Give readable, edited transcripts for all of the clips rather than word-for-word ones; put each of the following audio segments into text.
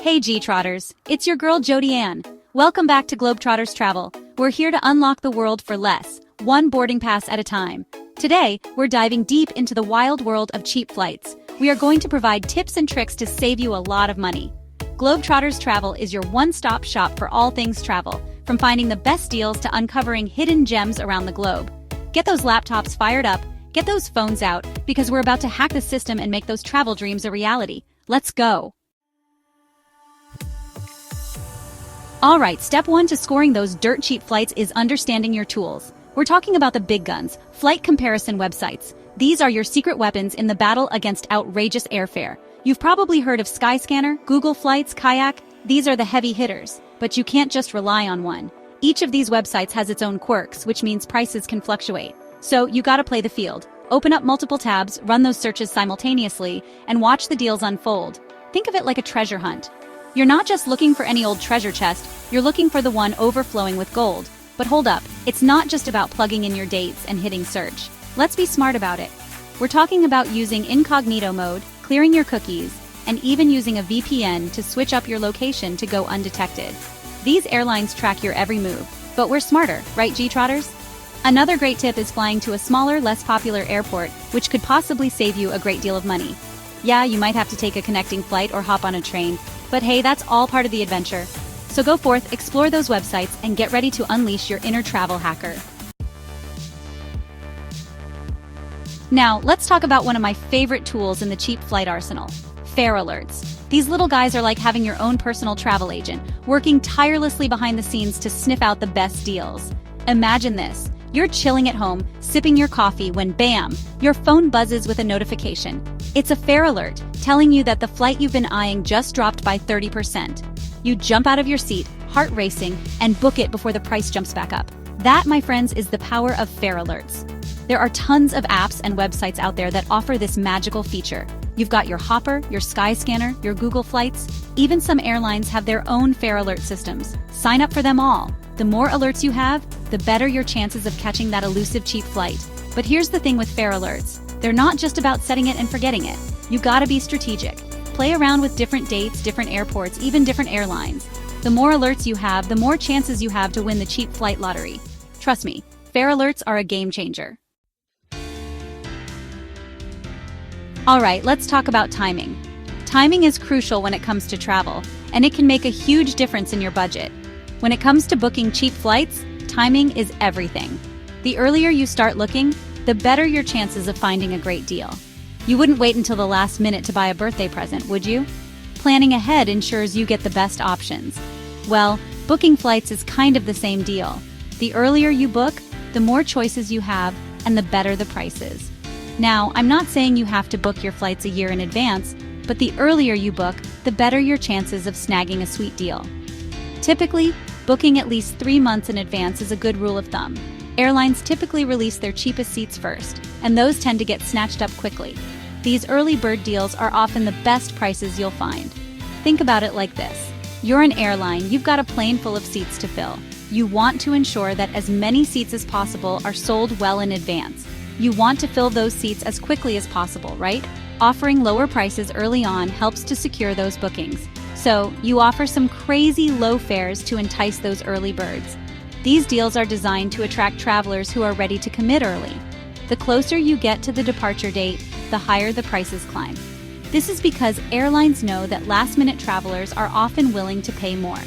Hey G-Trotters, it's your girl Jody Ann. Welcome back to Globetrotters Travel. We're here to unlock the world for less, one boarding pass at a time. Today, we're diving deep into the wild world of cheap flights. We are going to provide tips and tricks to save you a lot of money. Globetrotters Travel is your one-stop shop for all things travel, from finding the best deals to uncovering hidden gems around the globe. Get those laptops fired up, get those phones out, because we're about to hack the system and make those travel dreams a reality. Let's go! Alright, step 1 to scoring those dirt cheap flights is understanding your tools. We're talking about the big guns, flight comparison websites. These are your secret weapons in the battle against outrageous airfare. You've probably heard of Skyscanner, Google Flights, Kayak. These are the heavy hitters, but you can't just rely on one. Each of these websites has its own quirks, which means prices can fluctuate. So you gotta play the field. Open up multiple tabs, run those searches simultaneously, and watch the deals unfold. Think of it like a treasure hunt. You're not just looking for any old treasure chest, you're looking for the one overflowing with gold. But hold up, it's not just about plugging in your dates and hitting search. Let's be smart about it. We're talking about using incognito mode, clearing your cookies, and even using a VPN to switch up your location to go undetected. These airlines track your every move, but we're smarter, right G-Trotters? Another great tip is flying to a smaller, less popular airport, which could possibly save you a great deal of money. Yeah, you might have to take a connecting flight or hop on a train, but hey, that's all part of the adventure. So go forth, explore those websites, and get ready to unleash your inner travel hacker. Now, let's talk about one of my favorite tools in the cheap flight arsenal, fare alerts. These little guys are like having your own personal travel agent, working tirelessly behind the scenes to sniff out the best deals. Imagine this. You're chilling at home, sipping your coffee when bam, your phone buzzes with a notification. It's a fare alert, telling you that the flight you've been eyeing just dropped by 30%. You jump out of your seat, heart racing, and book it before the price jumps back up. That, my friends, is the power of fare alerts. There are tons of apps and websites out there that offer this magical feature. You've got your Hopper, your Skyscanner, your Google Flights. Even some airlines have their own fare alert systems. Sign up for them all. The more alerts you have, the better your chances of catching that elusive cheap flight. But here's the thing with fare alerts. They're not just about setting it and forgetting it. You gotta be strategic. Play around with different dates, different airports, even different airlines. The more alerts you have, the more chances you have to win the cheap flight lottery. Trust me, fare alerts are a game changer. Alright, let's talk about timing. Timing is crucial when it comes to travel, and it can make a huge difference in your budget. When it comes to booking cheap flights, timing is everything. The earlier you start looking, the better your chances of finding a great deal. You wouldn't wait until the last minute to buy a birthday present, would you? Planning ahead ensures you get the best options. Well, booking flights is kind of the same deal. The earlier you book, the more choices you have, and the better the prices. Now, I'm not saying you have to book your flights a year in advance, but the earlier you book, the better your chances of snagging a sweet deal. Typically, booking at least 3 months in advance is a good rule of thumb. Airlines typically release their cheapest seats first, and those tend to get snatched up quickly. These early bird deals are often the best prices you'll find. Think about it like this. You're an airline, you've got a plane full of seats to fill. You want to ensure that as many seats as possible are sold well in advance. You want to fill those seats as quickly as possible, right? Offering lower prices early on helps to secure those bookings. So, you offer some crazy low fares to entice those early birds. These deals are designed to attract travelers who are ready to commit early. The closer you get to the departure date, the higher the prices climb. This is because airlines know that last-minute travelers are often willing to pay more.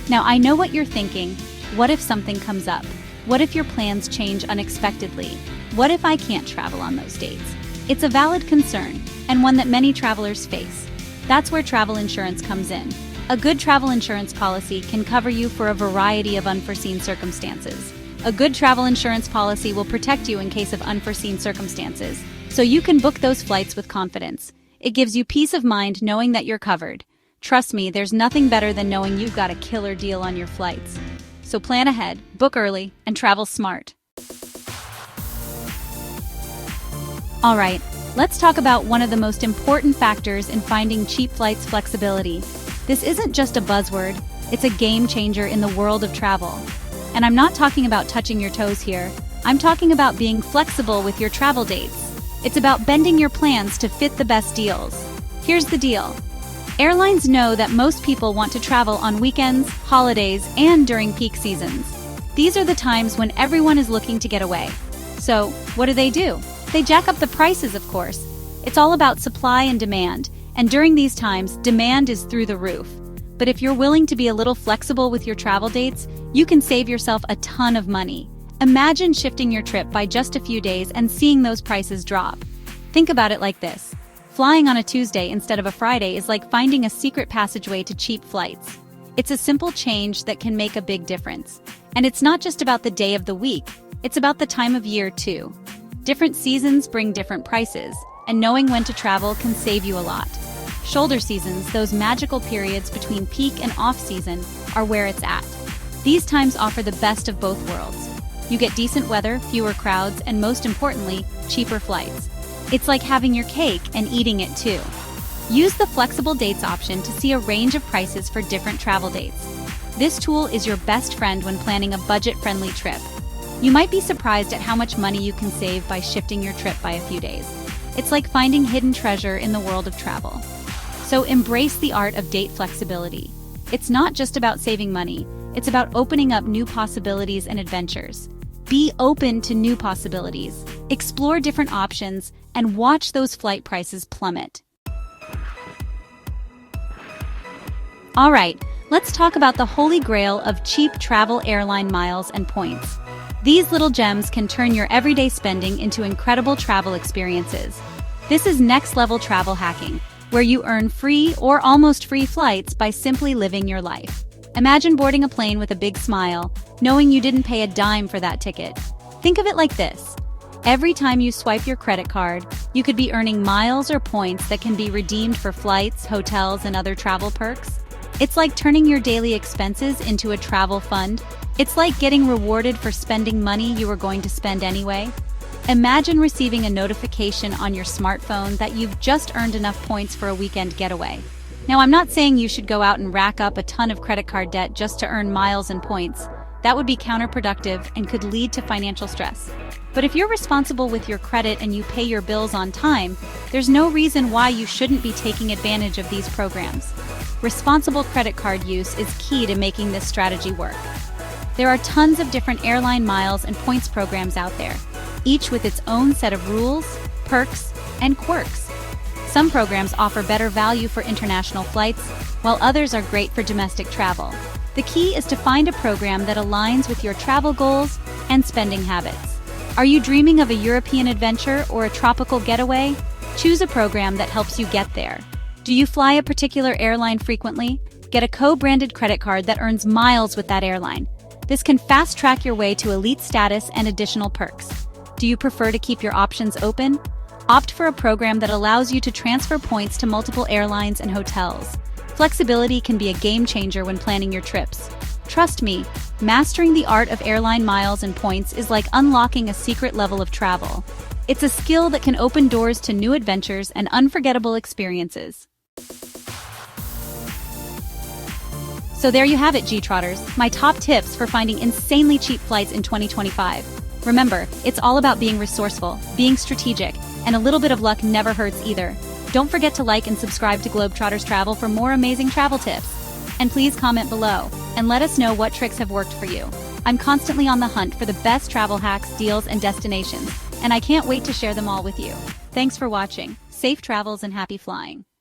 Now, I know what you're thinking. What if something comes up? What if your plans change unexpectedly? What if I can't travel on those dates? It's a valid concern, and one that many travelers face. That's where travel insurance comes in. A good travel insurance policy can cover you for a variety of unforeseen circumstances. A good travel insurance policy will protect you in case of unforeseen circumstances, so you can book those flights with confidence. It gives you peace of mind knowing that you're covered. Trust me, there's nothing better than knowing you've got a killer deal on your flights. So plan ahead, book early, and travel smart. Alright, let's talk about one of the most important factors in finding cheap flights: flexibility. This isn't just a buzzword, it's a game changer in the world of travel. And I'm not talking about touching your toes here, I'm talking about being flexible with your travel dates. It's about bending your plans to fit the best deals. Here's the deal. Airlines know that most people want to travel on weekends, holidays, and during peak seasons. These are the times when everyone is looking to get away. So, what do? They jack up the prices, of course. It's all about supply and demand, and during these times, demand is through the roof. But if you're willing to be a little flexible with your travel dates, you can save yourself a ton of money. Imagine shifting your trip by just a few days and seeing those prices drop. Think about it like this. Flying on a Tuesday instead of a Friday is like finding a secret passageway to cheap flights. It's a simple change that can make a big difference. And it's not just about the day of the week, it's about the time of year too. Different seasons bring different prices, and knowing when to travel can save you a lot. Shoulder seasons, those magical periods between peak and off-season, are where it's at. These times offer the best of both worlds. You get decent weather, fewer crowds, and most importantly, cheaper flights. It's like having your cake and eating it too. Use the flexible dates option to see a range of prices for different travel dates. This tool is your best friend when planning a budget-friendly trip. You might be surprised at how much money you can save by shifting your trip by a few days. It's like finding hidden treasure in the world of travel. So embrace the art of date flexibility. It's not just about saving money, it's about opening up new possibilities and adventures. Be open to new possibilities, explore different options, and watch those flight prices plummet. All right, let's talk about the holy grail of cheap travel airline miles and points. These little gems can turn your everyday spending into incredible travel experiences. This is next-level travel hacking, where you earn free or almost free flights by simply living your life. Imagine boarding a plane with a big smile, knowing you didn't pay a dime for that ticket. Think of it like this. Every time you swipe your credit card, you could be earning miles or points that can be redeemed for flights, hotels, and other travel perks. It's like turning your daily expenses into a travel fund. It's like getting rewarded for spending money you were going to spend anyway. Imagine receiving a notification on your smartphone that you've just earned enough points for a weekend getaway. Now, I'm not saying you should go out and rack up a ton of credit card debt just to earn miles and points. That would be counterproductive and could lead to financial stress. But if you're responsible with your credit and you pay your bills on time, there's no reason why you shouldn't be taking advantage of these programs. Responsible credit card use is key to making this strategy work. There are tons of different airline miles and points programs out there, each with its own set of rules, perks, and quirks. Some programs offer better value for international flights, while others are great for domestic travel. The key is to find a program that aligns with your travel goals and spending habits. Are you dreaming of a European adventure or a tropical getaway? Choose a program that helps you get there. Do you fly a particular airline frequently? Get a co-branded credit card that earns miles with that airline. This can fast-track your way to elite status and additional perks. Do you prefer to keep your options open? Opt for a program that allows you to transfer points to multiple airlines and hotels. Flexibility can be a game changer when planning your trips. Trust me, mastering the art of airline miles and points is like unlocking a secret level of travel. It's a skill that can open doors to new adventures and unforgettable experiences. So there you have it, G-Trotters, my top tips for finding insanely cheap flights in 2025. Remember, it's all about being resourceful, being strategic, and a little bit of luck never hurts either. Don't forget to like and subscribe to Globetrotters Travel for more amazing travel tips. And please comment below and let us know what tricks have worked for you. I'm constantly on the hunt for the best travel hacks, deals, and destinations, and I can't wait to share them all with you. Thanks for watching. Safe travels and happy flying.